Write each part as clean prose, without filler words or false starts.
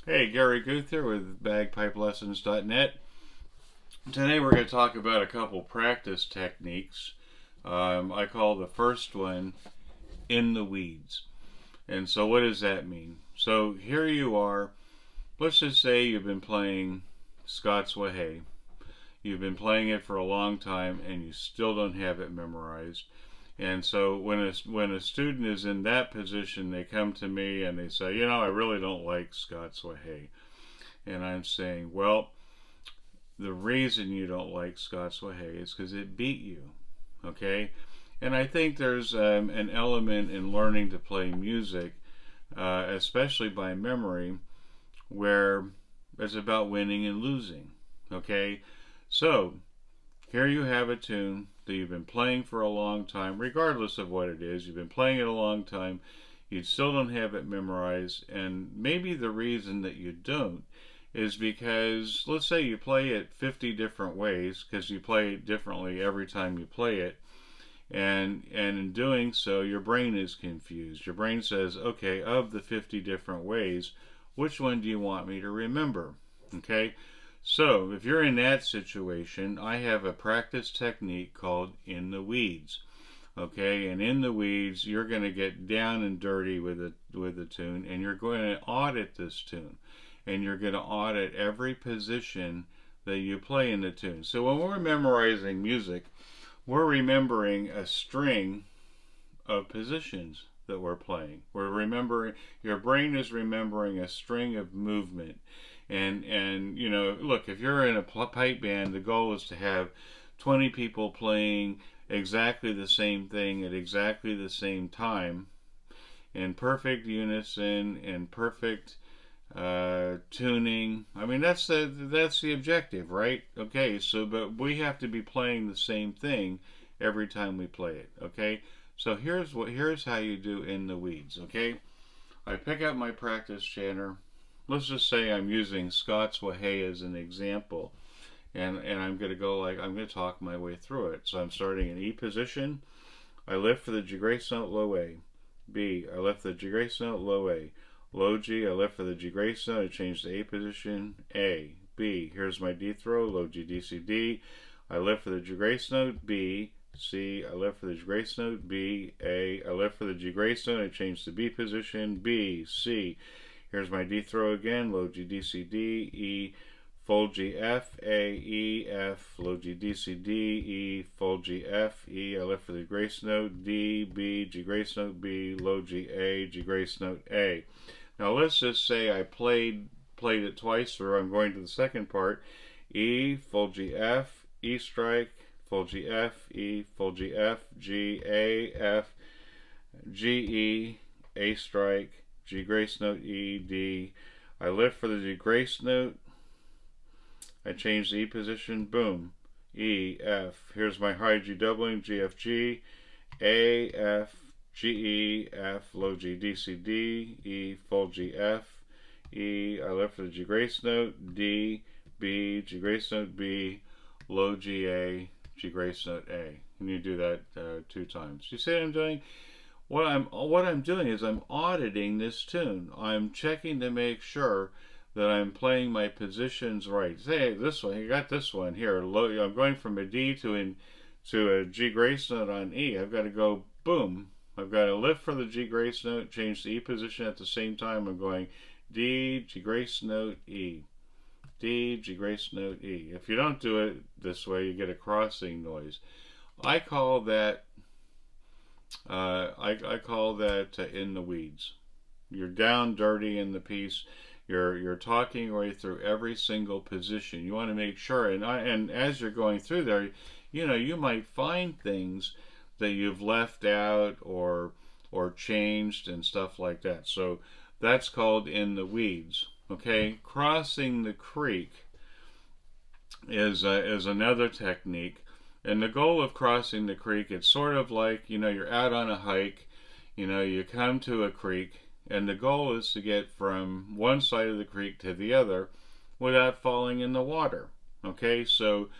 Hey, Gary Guth here with bagpipelessons.net. Today we're going to talk about a couple practice techniques. I call the first one in the weeds. And so, what does that mean? So, here you are. Let's just say you've been playing Scots Wha Hae. You've been playing it for a long time and you still don't have it memorized. And so when a student is in that position, they come to me and they say, I really don't like Scots Wha Hae. And I'm saying, well, the reason you don't like Scots Wha Hae is because it beat you, okay? And I think there's an element in learning to play music, especially by memory, where it's about winning and losing, okay? So here you have a tune that you've been playing for a long time, regardless of what it is. You've been playing it a long time. You still don't have it memorized, and maybe the reason that you don't is because, let's say you play it 50 different ways, because you play it differently every time you play it, and in doing so, your brain is confused. Your brain says, okay, of the 50 different ways, which one do you want me to remember? Okay, so if you're in that situation, I have a practice technique called in the weeds. Okay, and in the weeds, you're going to get down and dirty with the tune, and you're going to audit this tune, and you're going to audit every position that you play in the tune. So when we're memorizing music, we're remembering a string of positions that we're playing. We're remembering, your brain is remembering a string of movement. And look, if you're in a pipe band, the goal is to have 20 people playing exactly the same thing at exactly the same time in perfect unison and perfect tuning. I mean, that's the objective, right? Okay, so but we have to be playing the same thing every time we play it. Okay, so here's how you do in the weeds. Okay, I pick up my practice chanter. Let's just say I'm using Scots Wha Hae as an example, and I'm going to go I'm going to talk my way through it. So I'm starting in E position. I lift for the G grace note, low A. B, I lift the G grace note, low A. Low G, I lift for the G grace note, I change to A position, A. B, here's my D throw, low G, D, C, D. I lift for the G grace note, B. C, I lift for the G grace note, B. A, I lift for the G grace note, I change to B position, B. C, here's my D throw again, low G, D, C, D. E, full G, F, A, E, F, low G, D, C, D, E, full G, F, E, I lift for the grace note, D, B, G grace note, B, low G, A, G grace note, A. Now let's just say I played it twice through. I'm going to the second part. E, full G, F, E strike, full G, F, E, full G, F, G, A, F, G, E, A strike, G grace note, E, D. I lift for the G grace note. I change the E position. Boom. E, F. Here's my high G doubling. G, F, G, A, F, G, E, F, low G, D, C, D, E, full G, F, E, I lift for the G grace note, D, B, G grace note, B, low G, A, G grace note, A. And you do that 2 times. You see what I'm doing? What I'm doing is I'm auditing this tune. I'm checking to make sure that I'm playing my positions right. Say this one, you got this one here. Low, I'm going from a D to a G grace note on E. I've got to go boom. I've got to lift for the G grace note, change the E position at the same time. I'm going D, G grace note, E. D, G grace note, E. If you don't do it this way, you get a crossing noise. I call that I call that in the weeds. You're down dirty in the piece. You're talking your way through every single position. You want to make sure, and as you're going through there, you might find things that you've left out or changed and stuff like that. So that's called in the weeds. Okay, crossing the creek is another technique, and the goal of crossing the creek, it's sort of like you're out on a hike. You come to a creek, and the goal is to get from one side of the creek to the other without falling in the water. Okay, so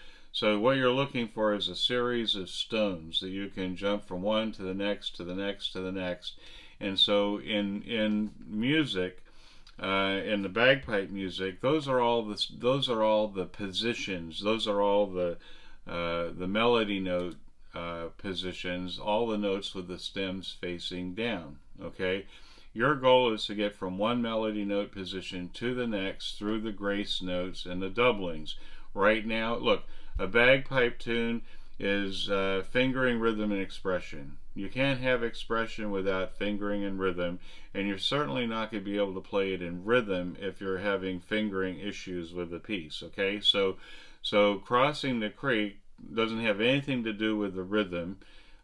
what you're looking for is a series of stones that you can jump from one to the next, to the next, to the next. And so in music, in the bagpipe music, those are all the positions. Those are all the melody note positions. All the notes with the stems facing down. Okay, your goal is to get from one melody note position to the next through the grace notes and the doublings. Right now, look, a bagpipe tune is fingering, rhythm, and expression. You can't have expression without fingering and rhythm, and you're certainly not going to be able to play it in rhythm if you're having fingering issues with the piece. Okay, so Crossing the Creek doesn't have anything to do with the rhythm.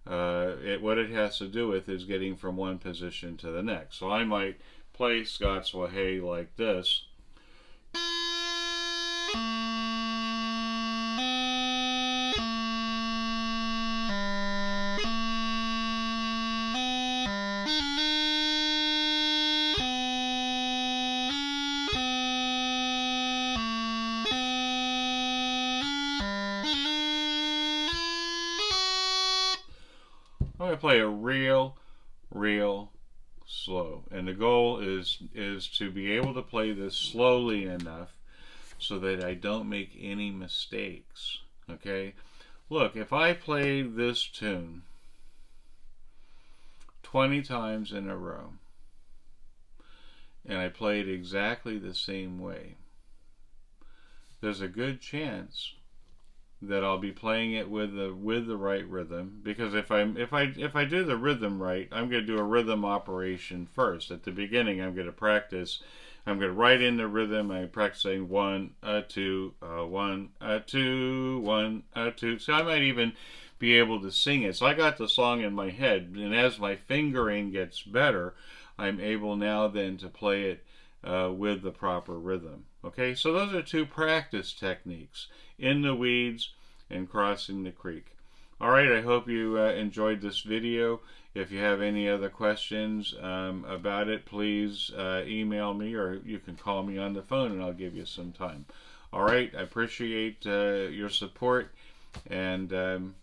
What it has to do with is getting from one position to the next. So I might play Scots Wha Hey like this. I'm going to play a real slow, and the goal is to be able to play this slowly enough so that I don't make any mistakes. Okay, look, if I play this tune 20 times in a row and I play it exactly the same way, there's a good chance that I'll be playing it with the right rhythm, because if I do the rhythm right, I'm going to do a rhythm operation first. At the beginning, I'm going to practice. I'm going to write in the rhythm. I'm practicing 1 2 1 2 1 2. So I might even be able to sing it. So I got the song in my head, and as my fingering gets better, I'm able now then to play it with the proper rhythm. Okay, so those are two practice techniques: In the Weeds and Crossing the Creek. Alright, I hope you enjoyed this video. If you have any other questions about it, please email me, or you can call me on the phone and I'll give you some time. Alright, I appreciate your support. And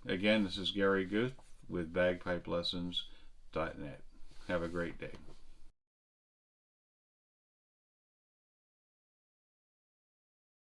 again, this is Gary Guth with BagpipeLessons.net. Have a great day.